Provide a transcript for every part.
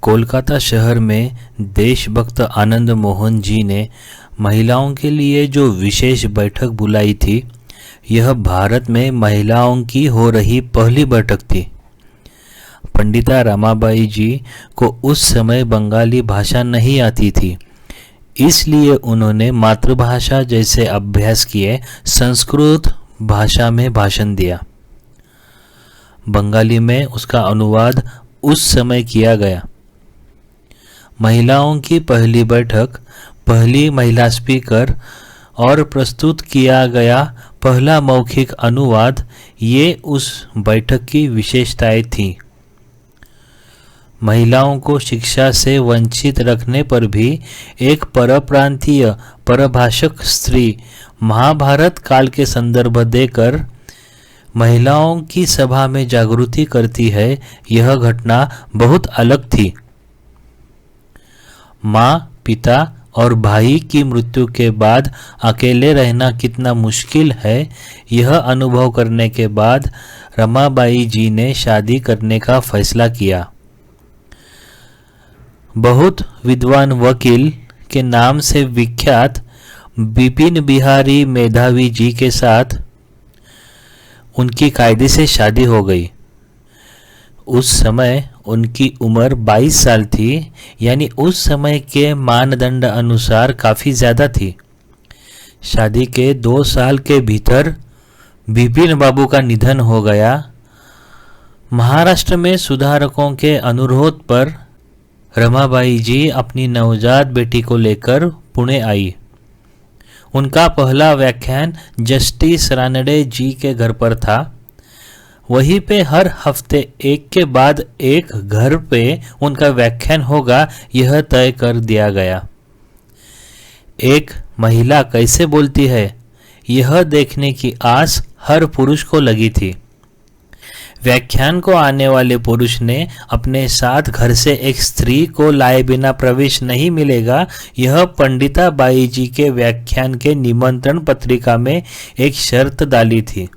कोलकाता शहर में देशभक्त आनंद मोहन जी ने महिलाओं के लिए जो विशेष बैठक बुलाई थी, यह भारत में महिलाओं की हो रही पहली बैठक थी। पंडिता रमाबाई जी को उस समय बंगाली भाषा नहीं आती थी, इसलिए उन्होंने मातृभाषा जैसे अभ्यास किए संस्कृत भाषा में भाषण दिया। बंगाली में उसका अनुवाद उस समय किया गया। महिलाओं की पहली बैठक, पहली महिला स्पीकर और प्रस्तुत किया गया पहला मौखिक अनुवाद, ये उस बैठक की विशेषताएं थीं। महिलाओं को शिक्षा से वंचित रखने पर भी एक परप्रांतीय परभाषक स्त्री महाभारत काल के संदर्भ देकर महिलाओं की सभा में जागृति करती है, यह घटना बहुत अलग थी। माँ, पिता और भाई की मृत्यु के बाद अकेले रहना कितना मुश्किल है, यह अनुभव करने के बाद रमाबाई जी ने शादी करने का फैसला किया। बहुत विद्वान वकील के नाम से विख्यात बिपिन बिहारी मेधावी जी के साथ उनकी कायदे से शादी हो गई। उस समय उनकी उम्र 22 साल थी, यानी उस समय के मानदंड अनुसार काफ़ी ज़्यादा थी। शादी के 2 साल के भीतर बिपिन बाबू का निधन हो गया। महाराष्ट्र में सुधारकों के अनुरोध पर रमाबाई जी अपनी नवजात बेटी को लेकर पुणे आई। उनका पहला व्याख्यान जस्टिस रानडे जी के घर पर था। वहीं पे हर हफ्ते एक के बाद एक घर पे उनका व्याख्यान होगा, यह तय कर दिया गया। एक महिला कैसे बोलती है, यह देखने की आस हर पुरुष को लगी थी। व्याख्यान को आने वाले पुरुष ने अपने साथ घर से एक स्त्री को लाए बिना प्रवेश नहीं मिलेगा, यह पंडिता बाई जी के व्याख्यान के निमंत्रण पत्रिका में एक शर्त डाली थी।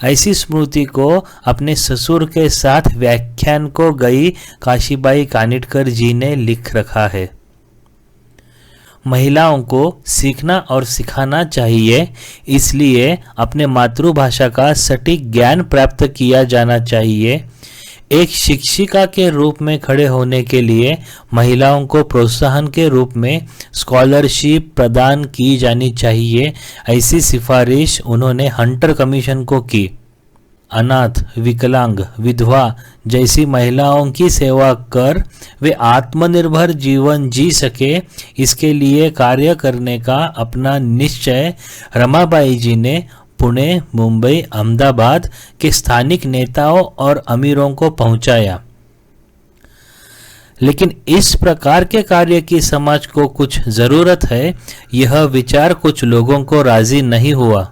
ऐसी स्मृति को अपने ससुर के साथ व्याख्यान को गई काशीबाई कानिटकर जी ने लिख रखा है। महिलाओं को सीखना और सिखाना चाहिए, इसलिए अपने मातृभाषा का सटीक ज्ञान प्राप्त किया जाना चाहिए। एक शिक्षिका के रूप में खड़े होने के लिए महिलाओं को प्रोत्साहन के रूप में स्कॉलरशिप प्रदान की जानी चाहिए। ऐसी सिफारिश उन्होंने हंटर कमीशन को की। अनाथ, विकलांग, विधवा जैसी महिलाओं की सेवा कर वे आत्मनिर्भर जीवन जी सके, इसके लिए कार्य करने का अपना निश्चय रमाबाई जी ने पुणे, मुंबई, अहमदाबाद के स्थानिक नेताओं और अमीरों को पहुंचाया। लेकिन इस प्रकार के कार्य की समाज को कुछ जरूरत है, यह विचार कुछ लोगों को राजी नहीं हुआ।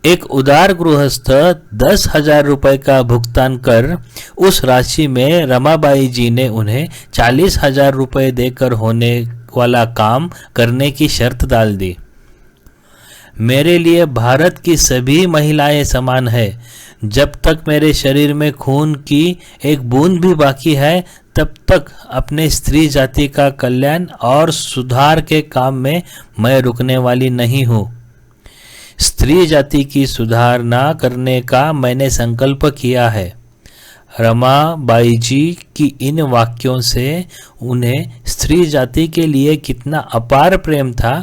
एक उदार गृहस्थ 10,000 रुपए का भुगतान कर उस राशि में रमाबाई जी ने उन्हें 40,000 रुपए देकर होने वाला काम करने की शर्त डाल दी। मेरे लिए भारत की सभी महिलाएं समान है। जब तक मेरे शरीर में खून की एक बूंद भी बाकी है, तब तक अपने स्त्री जाति का कल्याण और सुधार के काम में मैं रुकने वाली नहीं हूँ। स्त्री जाति की सुधारना करने का मैंने संकल्प किया है। रमाबाई जी की इन वाक्यों से उन्हें स्त्री जाति के लिए कितना अपार प्रेम था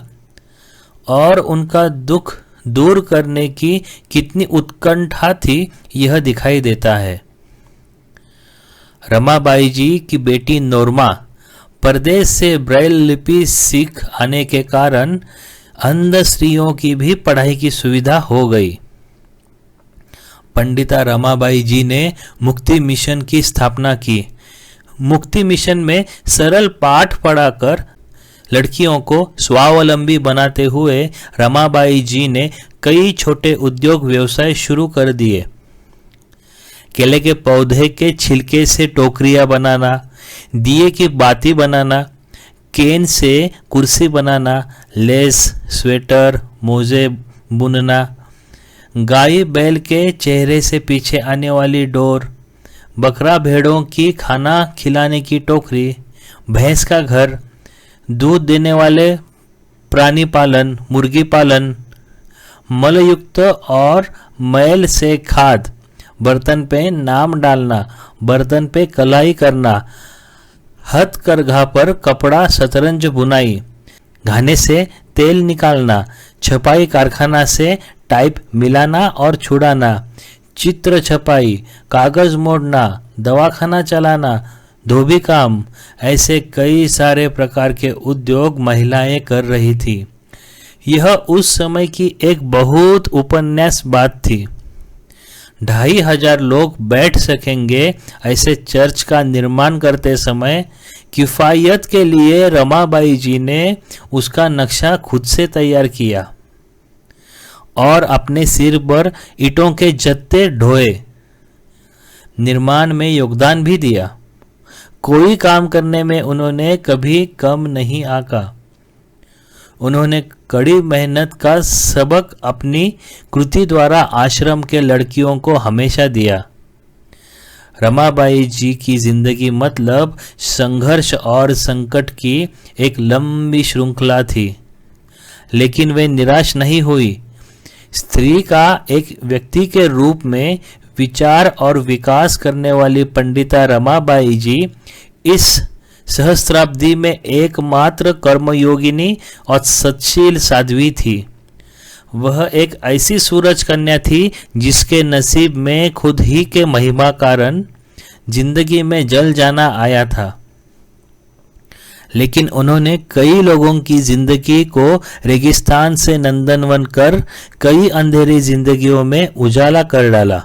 और उनका दुख दूर करने की कितनी उत्कंठा थी, यह दिखाई देता है। रमाबाई जी की बेटी नोरमा परदेश से ब्रेल लिपि सीख आने के कारण अंध स्त्रियों की भी पढ़ाई की सुविधा हो गई। पंडिता रमाबाई जी ने मुक्ति मिशन की स्थापना की। मुक्ति मिशन में सरल पाठ पढ़ाकर लड़कियों को स्वावलंबी बनाते हुए रमाबाई जी ने कई छोटे उद्योग व्यवसाय शुरू कर दिए। केले के पौधे के छिलके से टोकरियां बनाना, दिए की बाती बनाना, केन से कुर्सी बनाना, लेस, स्वेटर, मोजे बुनना, गाय बैल के चेहरे से पीछे आने वाली डोर, बकरा भेड़ों की खाना खिलाने की टोकरी, भैंस का घर, दूध देने वाले प्राणी पालन, मुर्गी पालन, मलयुक्त और मैल से खाद, बर्तन पे नाम डालना, बर्तन पे कलाई करना, हथकरघा पर कपड़ा, शतरंज बुनाई, घाने से तेल निकालना, छपाई कारखाना से टाइप मिलाना और छुड़ाना, चित्र छपाई, कागज मोड़ना, दवाखाना चलाना, धोबी काम, ऐसे कई सारे प्रकार के उद्योग महिलाएं कर रही थी। यह उस समय की एक बहुत उपन्यास बात थी। 2500 लोग बैठ सकेंगे ऐसे चर्च का निर्माण करते समय किफायत के लिए रमाबाई जी ने उसका नक्शा खुद से तैयार किया और अपने सिर पर ईंटों के जत्ते ढोए, निर्माण में योगदान भी दिया। कोई काम करने में उन्होंने कभी कम नहीं आका। उन्होंने कड़ी मेहनत का सबक अपनी कृति द्वारा आश्रम के लड़कियों को हमेशा दिया। रमाबाई जी की जिंदगी मतलब संघर्ष और संकट की एक लंबी श्रृंखला थी, लेकिन वे निराश नहीं हुई। स्त्री का एक व्यक्ति के रूप में विचार और विकास करने वाली पंडिता रमाबाई जी इस सहस्त्राब्दी में एकमात्र कर्मयोगिनी और सच्शील साध्वी थी। वह एक ऐसी सूरज कन्या थी जिसके नसीब में खुद ही के महिमा कारण जिंदगी में जल जाना आया था, लेकिन उन्होंने कई लोगों की जिंदगी को रेगिस्तान से नंदनवन कर कई अंधेरी जिंदगियों में उजाला कर डाला।